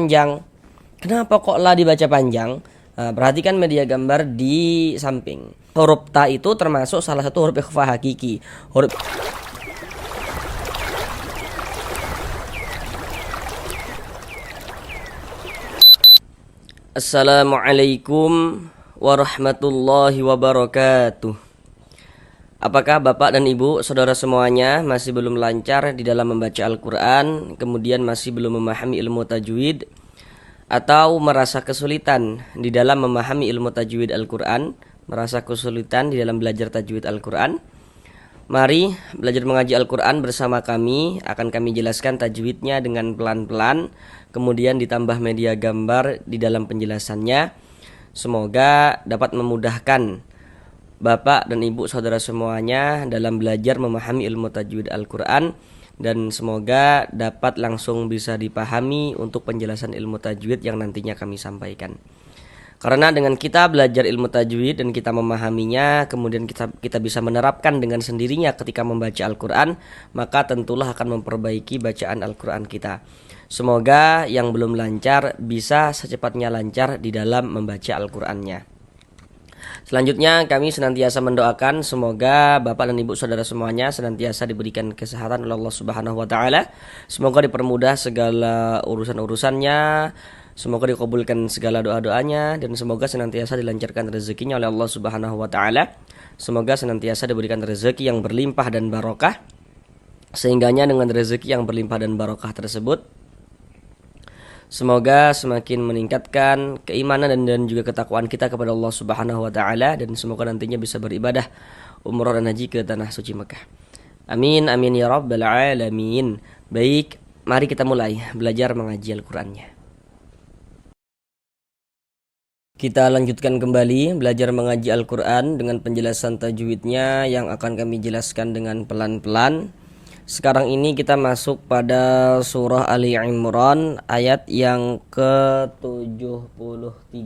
Panjang. Kenapa kok la dibaca panjang? Perhatikan media gambar di samping. Huruf ta itu termasuk salah satu huruf ikhfa hakiki. Assalamualaikum warahmatullahi wabarakatuh. Apakah Bapak dan Ibu, saudara semuanya masih belum lancar di dalam membaca Al-Quran, kemudian masih belum memahami ilmu tajwid, atau merasa kesulitan di dalam memahami ilmu tajwid Al-Quran, merasa kesulitan di dalam belajar tajwid Al-Quran? Mari belajar mengaji Al-Quran bersama kami. Akan kami jelaskan tajwidnya dengan pelan-pelan, kemudian ditambah media gambar di dalam penjelasannya. Semoga dapat memudahkan Bapak dan Ibu saudara semuanya dalam belajar memahami ilmu tajwid Al-Quran, dan semoga dapat langsung bisa dipahami untuk penjelasan ilmu tajwid yang nantinya kami sampaikan. Karena dengan kita belajar ilmu tajwid dan kita memahaminya, kemudian kita bisa menerapkan dengan sendirinya ketika membaca Al-Quran, maka tentulah akan memperbaiki bacaan Al-Quran kita. Semoga yang belum lancar bisa secepatnya lancar di dalam membaca Al-Qurannya. Selanjutnya kami senantiasa mendoakan semoga Bapak dan Ibu saudara semuanya senantiasa diberikan kesehatan oleh Allah Subhanahu wa taala. Semoga dipermudah segala urusan-urusannya, semoga dikabulkan segala doa-doanya, dan semoga senantiasa dilancarkan rezekinya oleh Allah Subhanahu wa taala. Semoga senantiasa diberikan rezeki yang berlimpah dan barokah, sehingganya dengan rezeki yang berlimpah dan barokah tersebut semoga semakin meningkatkan keimanan dan juga ketakwaan kita kepada Allah Subhanahu wa taala, dan semoga nantinya bisa beribadah umrah dan haji ke tanah suci Mekah. Amin amin ya rabbal alamin. Baik, mari kita mulai belajar mengaji Al-Qur'annya. Kita lanjutkan kembali belajar mengaji Al-Qur'an dengan penjelasan tajwidnya yang akan kami jelaskan dengan pelan-pelan. Sekarang ini kita masuk pada surah Ali Imran ayat yang ke-73.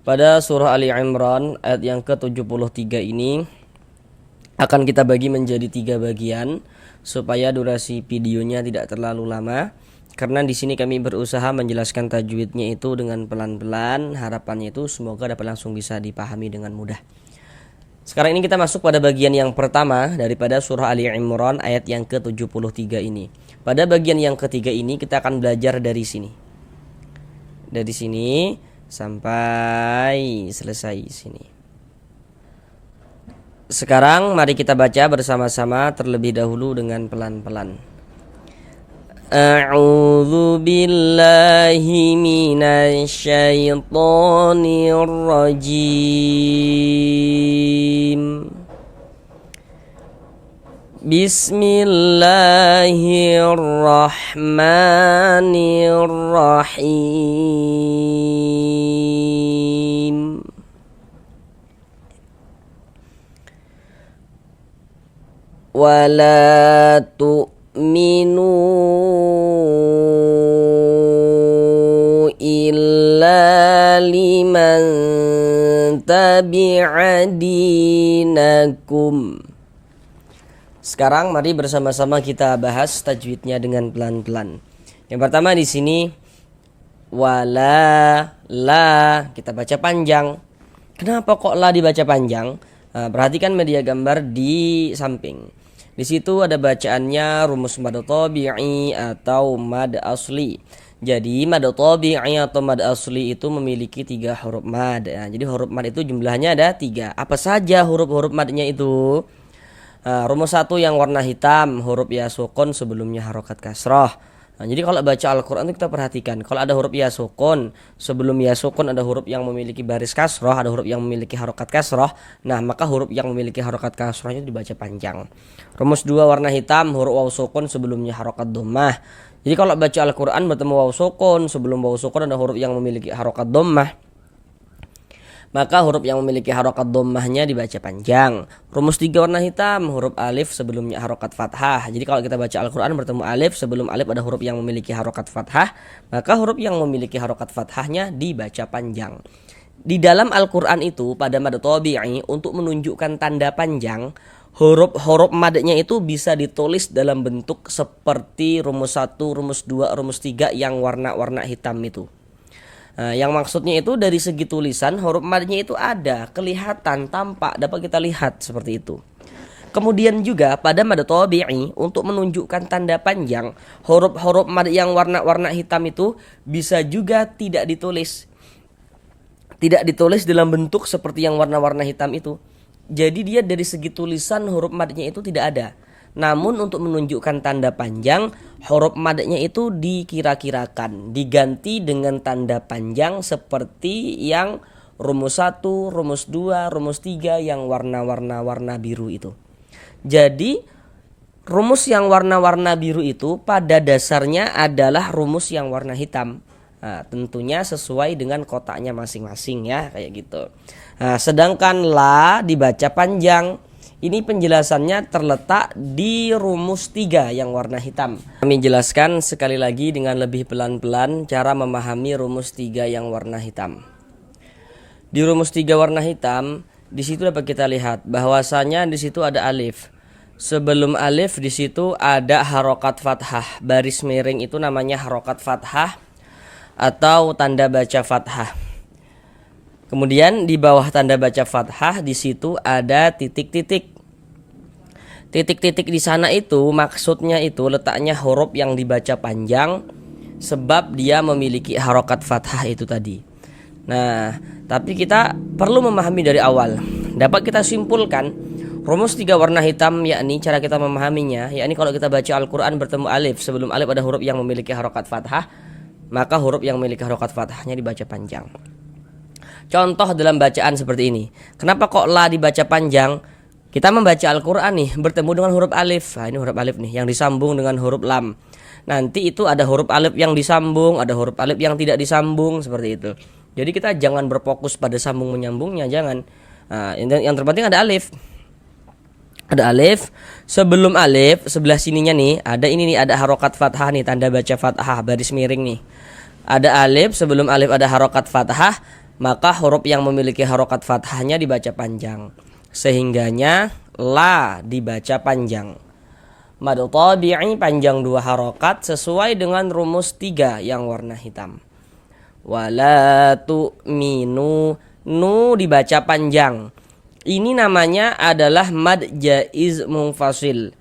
Pada surah Ali Imran ayat yang ke-73 ini akan kita bagi menjadi 3 bagian supaya durasi videonya tidak terlalu lama. Karena di sini kami berusaha menjelaskan tajwidnya itu dengan pelan-pelan, harapannya itu semoga dapat langsung bisa dipahami dengan mudah. Sekarang ini kita masuk pada bagian yang pertama daripada surah Ali Imran ayat yang ke-73 ini. Pada bagian yang ketiga ini kita akan belajar dari sini. Dari sini sampai selesai sini. Sekarang mari kita baca bersama-sama terlebih dahulu dengan pelan-pelan. A'udzu billahi minasyaitonir rajim. Bismillahirrahmanirrahim. Wala tu'minu illa liman tabi'a dinakum. Sekarang mari bersama-sama kita bahas tajwidnya dengan pelan-pelan. Yang pertama di sini wala, la kita baca panjang. Kenapa kok la dibaca panjang? Perhatikan media gambar di samping. Di situ ada bacaannya rumus mad tabi'i atau mad asli. Jadi mad tabi'i atau mad asli itu memiliki 3 huruf mad. Jadi huruf mad itu jumlahnya ada 3. Apa saja huruf-huruf madnya itu? Rumus 1 yang warna hitam, huruf ya sukun sebelumnya harokat kasroh. Jadi kalau baca Al-Quran itu kita perhatikan, kalau ada huruf ya sukun, sebelum ya sukun ada huruf yang memiliki baris kasroh, ada huruf yang memiliki harokat kasroh. Nah maka huruf yang memiliki harokat kasrohnya dibaca panjang. Rumus 2 warna hitam, huruf waw sukun sebelumnya harokat dhammah. Jadi kalau baca Al-Quran bertemu waw sukun, sebelum waw sukun ada huruf yang memiliki harokat dhammah, maka huruf yang memiliki harokat dhammahnya dibaca panjang. Rumus 3 warna hitam, huruf alif sebelumnya harokat fathah. Jadi kalau kita baca Al-Quran bertemu alif, sebelum alif ada huruf yang memiliki harokat fathah, maka huruf yang memiliki harokat fathahnya dibaca panjang. Di dalam Al-Quran itu pada mad tabi'i untuk menunjukkan tanda panjang, huruf-huruf madnya itu bisa ditulis dalam bentuk seperti rumus 1, rumus 2, rumus 3 yang warna-warna hitam itu. Nah, yang maksudnya itu dari segi tulisan huruf madnya itu ada, kelihatan, tampak, dapat kita lihat seperti itu. Kemudian juga pada mad tabi'i untuk menunjukkan tanda panjang, huruf-huruf mad yang warna-warna hitam itu bisa juga tidak ditulis. Tidak ditulis dalam bentuk seperti yang warna-warna hitam itu. Jadi dia dari segi tulisan huruf madnya itu tidak ada. Namun untuk menunjukkan tanda panjang, huruf madnya itu dikira-kirakan, diganti dengan tanda panjang seperti yang rumus 1, rumus 2, rumus 3 yang warna biru itu. Jadi rumus yang warna-warna biru itu pada dasarnya adalah rumus yang warna hitam. Nah, tentunya sesuai dengan kotaknya masing-masing ya, kayak gitu. Nah, sedangkan la dibaca panjang. Ini penjelasannya terletak di rumus 3 yang warna hitam. Kami jelaskan sekali lagi dengan lebih pelan-pelan cara memahami rumus 3 yang warna hitam. Di rumus 3 warna hitam, di situ dapat kita lihat bahwasanya di situ ada alif. Sebelum alif di situ ada harokat fathah. Baris miring itu namanya harokat fathah atau tanda baca fathah. Kemudian di bawah tanda baca fathah di situ ada titik-titik. Titik-titik di sana itu maksudnya itu letaknya huruf yang dibaca panjang sebab dia memiliki harokat fathah itu tadi. Nah, tapi kita perlu memahami dari awal. Dapat kita simpulkan rumus 3 warna hitam, yakni cara kita memahaminya, yakni kalau kita baca Al-Quran bertemu alif, sebelum alif ada huruf yang memiliki harokat fathah, maka huruf yang memiliki harokat fathahnya dibaca panjang. Contoh dalam bacaan seperti ini. Kenapa kok la dibaca panjang? Kita membaca Al-Quran nih, bertemu dengan huruf alif. Nah, ini huruf alif nih, yang disambung dengan huruf lam. Nanti itu ada huruf alif yang disambung, ada huruf alif yang tidak disambung, seperti itu. Jadi kita jangan berfokus pada sambung menyambungnya, jangan. Nah, yang terpenting ada alif. Ada alif. Sebelum alif, sebelah sininya nih, ada ini nih, ada harokat fathah nih, tanda baca fathah, baris miring nih. Ada alif, sebelum alif ada harokat fathah, maka huruf yang memiliki harokat fathahnya dibaca panjang. Sehingganya la dibaca panjang. Mad tabi'i panjang 2 harokat sesuai dengan rumus 3 yang warna hitam. Wala tu'minu, nu dibaca panjang. Ini namanya adalah mad jaiz munfasil.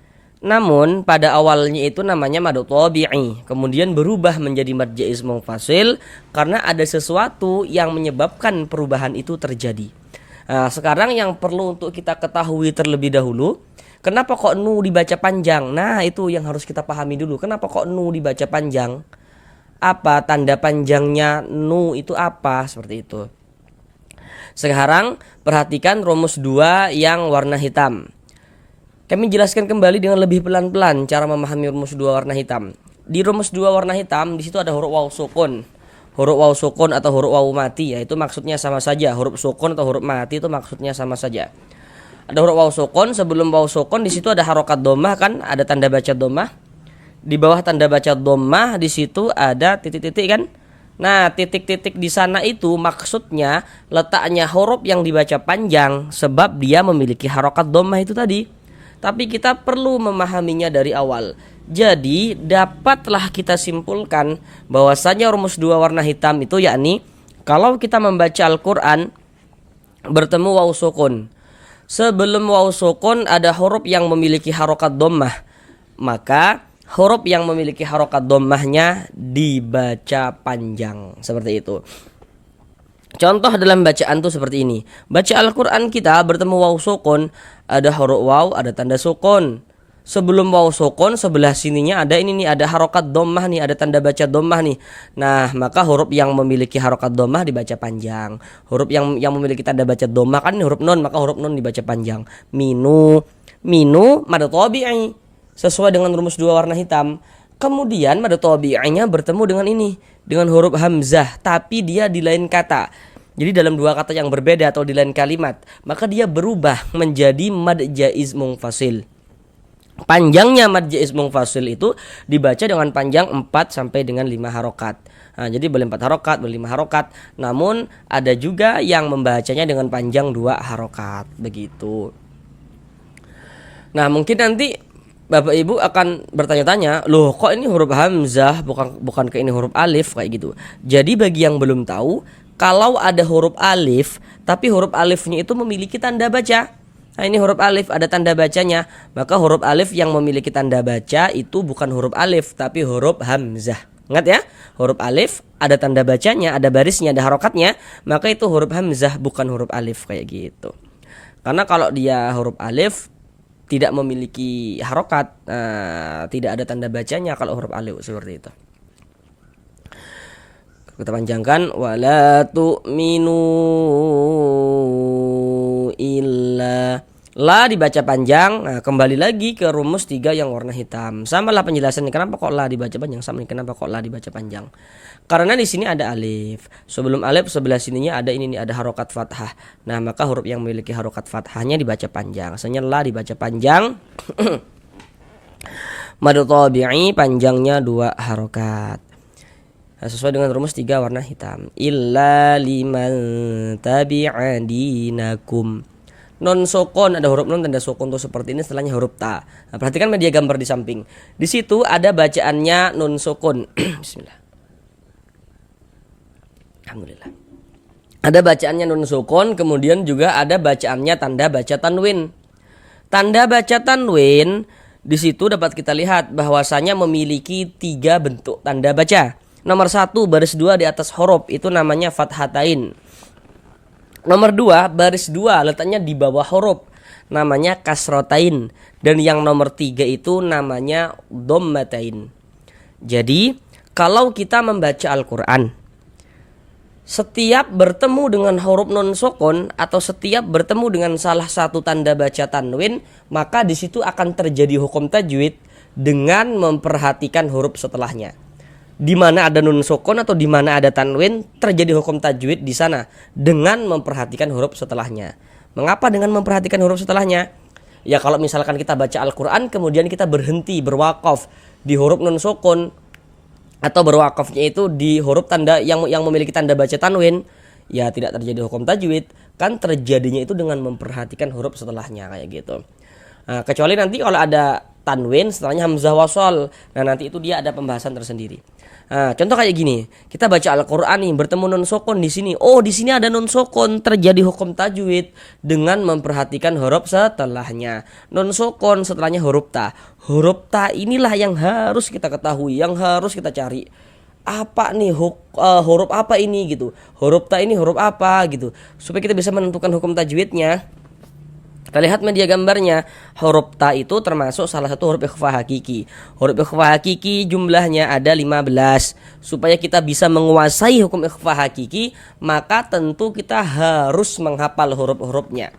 Namun pada awalnya itu namanya mad tabi'i, kemudian berubah menjadi mad jaiz munfasil karena ada sesuatu yang menyebabkan perubahan itu terjadi. Nah, sekarang yang perlu untuk kita ketahui terlebih dahulu, kenapa kok nu dibaca panjang? Nah, itu yang harus kita pahami dulu. Kenapa kok nu dibaca panjang? Apa tanda panjangnya nu itu apa? Seperti itu. Sekarang perhatikan rumus 2 yang warna hitam. Kami jelaskan kembali dengan lebih pelan-pelan cara memahami rumus 2 warna hitam. Di rumus 2 warna hitam di situ ada huruf waw sukun. Huruf waw sukun atau huruf waw mati, yaitu maksudnya sama saja. Huruf sukun atau huruf mati itu maksudnya sama saja. Ada huruf waw sukun, sebelum waw sukun di situ ada harokat dhammah kan, ada tanda baca dhammah. Di bawah tanda baca dhammah di situ ada titik-titik kan. Nah, titik-titik di sana itu maksudnya letaknya huruf yang dibaca panjang sebab dia memiliki harokat dhammah itu tadi. Tapi kita perlu memahaminya dari awal. Jadi dapatlah kita simpulkan bahwasanya rumus 2 warna hitam itu yakni kalau kita membaca Al-Quran bertemu waw sukun. Sebelum waw sukun ada huruf yang memiliki harokat dhammah, maka huruf yang memiliki harokat dhammahnya dibaca panjang. Seperti itu. Contoh dalam bacaan tuh seperti ini. Baca Al-Quran kita bertemu waw sukun, ada huruf waw, ada tanda sukun. Sebelum waw sukun sebelah sininya ada ini nih, ada harokat dhammah nih, ada tanda baca dhammah nih. Nah, maka huruf yang memiliki harokat dhammah dibaca panjang. Huruf yang memiliki tanda baca dhammah kan huruf nun, maka huruf nun dibaca panjang. Minu mad tabi'i sesuai dengan rumus 2 warna hitam. Kemudian mad tabi'inya bertemu dengan ini, dengan huruf hamzah, tapi dia di lain kata. Jadi dalam 2 kata yang berbeda atau di lain kalimat, maka dia berubah menjadi mad jaiz munfasil. Panjangnya mad jaiz munfasil itu dibaca dengan panjang 4 sampai dengan 5 harokat. Nah, jadi boleh 4 harokat, boleh 5 harokat. Namun ada juga yang membacanya dengan panjang 2 harokat. Begitu. Nah, mungkin nanti Bapak Ibu akan bertanya-tanya, loh kok ini huruf hamzah bukan ke ini huruf alif kayak gitu. Jadi bagi yang belum tahu, kalau ada huruf alif tapi huruf alifnya itu memiliki tanda baca. Nah, ini huruf alif ada tanda bacanya, maka huruf alif yang memiliki tanda baca itu bukan huruf alif tapi huruf hamzah. Ingat ya, huruf alif ada tanda bacanya, ada barisnya, ada harokatnya, maka itu huruf hamzah bukan huruf alif kayak gitu. Karena kalau dia huruf alif tidak memiliki harokat, tidak ada tanda bacanya kalau huruf alif seperti itu. Kita panjangkan, wala tu'minu illa. La dibaca panjang. Nah, kembali lagi ke rumus 3 yang warna hitam. Samalah penjelasannya, kenapa kok la dibaca panjang, sama kenapa kok la dibaca panjang. Karena di sini ada alif. Sebelum alif sebelah sininya ada ini nih, ada harokat fathah. Nah, maka huruf yang memiliki harokat fathahnya dibaca panjang. Asalnya la dibaca panjang. Mad tabi'i panjangnya 2 harokat. Nah, sesuai dengan rumus 3 warna hitam. Illa liman tabi'a dinakum. Non sukun, ada huruf non tanda sukun tuh seperti ini, setelahnya huruf ta. Nah, perhatikan media gambar di samping. Di situ ada bacaannya non sukun. Bismillah. Alhamdulillah. Ada bacaannya nun sukun, kemudian juga ada bacaannya tanda baca tanwin. Tanda baca tanwin di situ dapat kita lihat bahwasanya memiliki 3 bentuk tanda baca. Nomor 1 baris 2 di atas huruf itu namanya fathatain. Nomor 2 baris 2 letaknya di bawah huruf namanya kasrotain, dan yang nomor 3 itu namanya dhammatain. Jadi kalau kita membaca Al-Qur'an, setiap bertemu dengan huruf nun sukun atau setiap bertemu dengan salah satu tanda baca tanwin, maka di situ akan terjadi hukum tajwid dengan memperhatikan huruf setelahnya. Di mana ada nun sukun atau di mana ada tanwin, terjadi hukum tajwid di sana dengan memperhatikan huruf setelahnya. Mengapa dengan memperhatikan huruf setelahnya? Ya kalau misalkan kita baca Al-Qur'an kemudian kita berhenti berwakaf di huruf nun sukun atau berwakafnya itu di huruf tanda yang memiliki tanda baca tanwin, ya tidak terjadi hukum tajwid, kan terjadinya itu dengan memperhatikan huruf setelahnya kayak gitu. Nah, kecuali nanti kalau ada tanwin setelahnya hamzah wasal, nah nanti itu dia ada pembahasan tersendiri. Nah, contoh kayak gini, kita baca Al-Qur'an nih, bertemu nun sukun di sini. Oh, di sini ada nun sukun, terjadi hukum tajwid dengan memperhatikan huruf setelahnya. Nun sukun setelahnya huruf ta. Huruf ta inilah yang harus kita ketahui, yang harus kita cari. Apa nih huruf apa ini gitu. Huruf ta ini huruf apa gitu. Supaya kita bisa menentukan hukum tajwidnya. Kita lihat media gambarnya, huruf ta itu termasuk salah satu huruf ikhfa hakiki. Huruf ikhfa hakiki jumlahnya ada 15. Supaya kita bisa menguasai hukum ikhfa hakiki, maka tentu kita harus menghafal huruf-hurufnya.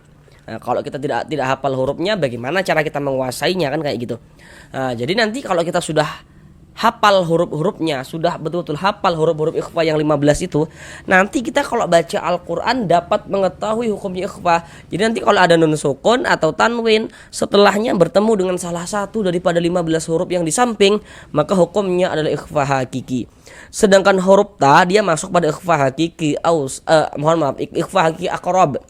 Nah, kalau kita tidak hafal hurufnya, bagaimana cara kita menguasainya, kan kayak gitu. Nah, jadi nanti kalau kita sudah hafal huruf-hurufnya, sudah betul-betul hafal huruf-huruf ikhfa yang 15 itu, nanti kita kalau baca Al-Qur'an dapat mengetahui hukumnya ikhfa. Jadi nanti kalau ada nun sukun atau tanwin setelahnya bertemu dengan salah satu daripada 15 huruf yang di samping, maka hukumnya adalah ikhfa hakiki. Sedangkan huruf ta dia masuk pada ikhfa hakiki ikhfa hakiki aqrab.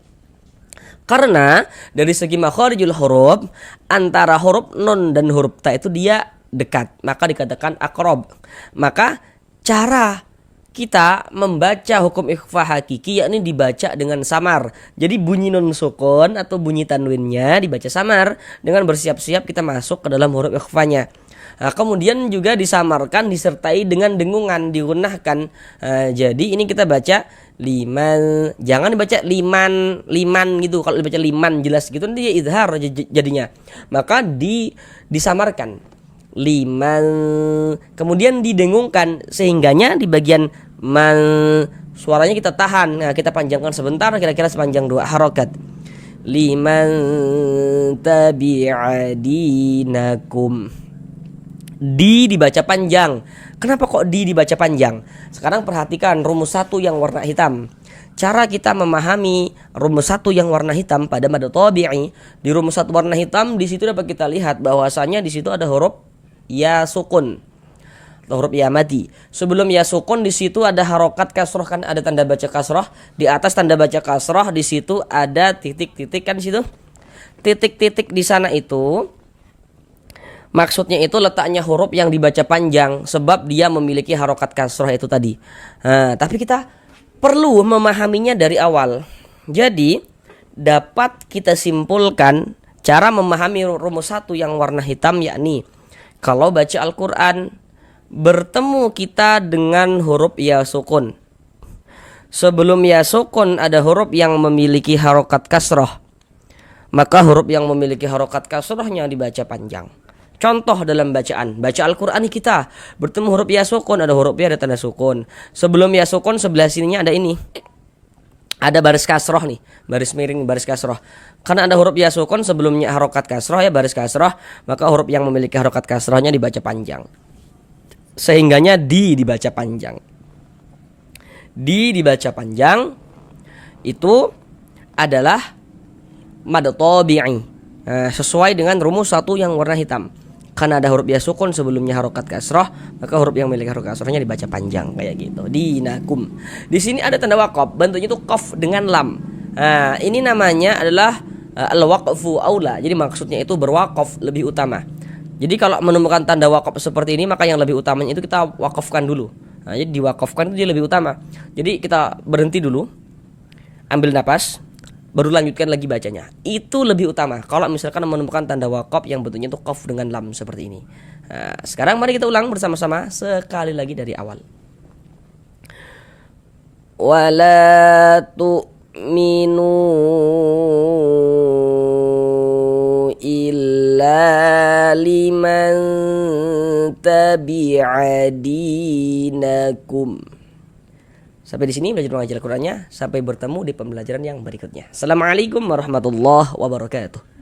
Karena dari segi makharijul huruf, antara huruf nun dan huruf ta itu dia dekat, maka dikatakan aqrab. Maka cara kita membaca hukum ikhfa hakiki yakni dibaca dengan samar. Jadi bunyi nun sukun atau bunyi tanwinnya dibaca samar dengan bersiap-siap kita masuk ke dalam huruf ikhfanya. Nah, kemudian juga disamarkan disertai dengan dengungan, digunahkan. Jadi ini kita baca liman, jangan dibaca liman gitu. Kalau dibaca liman jelas gitu nanti dia izhar jadinya. Maka disamarkan liman, kemudian didengungkan sehingganya di bagian man suaranya kita tahan. Nah, kita panjangkan sebentar kira-kira sepanjang 2 harokat. Liman tabi'a dinakum. Dibaca panjang. Kenapa kok dibaca panjang? Sekarang perhatikan rumus 1 yang warna hitam. Cara kita memahami rumus 1 yang warna hitam pada mad tabi'i, di rumus 1 warna hitam di situ dapat kita lihat bahwasanya di situ ada huruf ya sukun atau huruf ya mati. Sebelum ya sukun di situ ada harokat kasroh, kan ada tanda baca kasroh. Di atas tanda baca kasroh di situ ada titik-titik, kan di situ titik-titik di sana itu Maksudnya itu letaknya huruf yang dibaca panjang sebab dia memiliki harokat kasroh itu tadi. Tapi kita perlu memahaminya dari awal. Jadi dapat kita simpulkan cara memahami rumus satu yang warna hitam, yakni kalau baca Al-Quran bertemu kita dengan huruf ya sukun. Sebelum ya sukun ada huruf yang memiliki harokat kasroh, maka huruf yang memiliki harokat kasrohnya dibaca panjang. Contoh dalam baca Al-Quran kita bertemu huruf ya sukun, ada huruf ya, ada tanda sukun. Sebelum ya sukun sebelah sininya ada ini, ada baris kasroh nih, baris miring, baris kasroh. Karena ada huruf ya sukun sebelumnya harokat kasroh ya, baris kasroh, maka huruf yang memiliki harokat kasrohnya dibaca panjang. Sehingganya dibaca panjang. Dibaca panjang itu adalah mad tabi'i. Sesuai dengan rumus satu yang warna hitam. Karena ada huruf ya sukun sebelumnya harokat kasroh, maka huruf yang memiliki harokat kasrohnya dibaca panjang kayak gitu. Dinakum. Di sini ada tanda wakaf, bentuknya itu qaf dengan lam. Ini namanya adalah al-waqfu aula. Jadi maksudnya itu berwakaf lebih utama. Jadi kalau menemukan tanda wakaf seperti ini, maka yang lebih utamanya itu kita wakafkan dulu. Jadi diwakafkan itu dia lebih utama. Jadi kita berhenti dulu, ambil napas, baru lanjutkan lagi bacanya. Itu lebih utama kalau misalkan menemukan tanda wakaf yang bentuknya itu qaf dengan lam seperti ini. Sekarang mari kita ulang bersama-sama sekali lagi dari awal. Wala tu'minu illa liman tabi'a dinakum. Sampai di sini belajar mengajar Al-Qur'annya. Sampai bertemu di pembelajaran yang berikutnya. Assalamualaikum warahmatullahi wabarakatuh.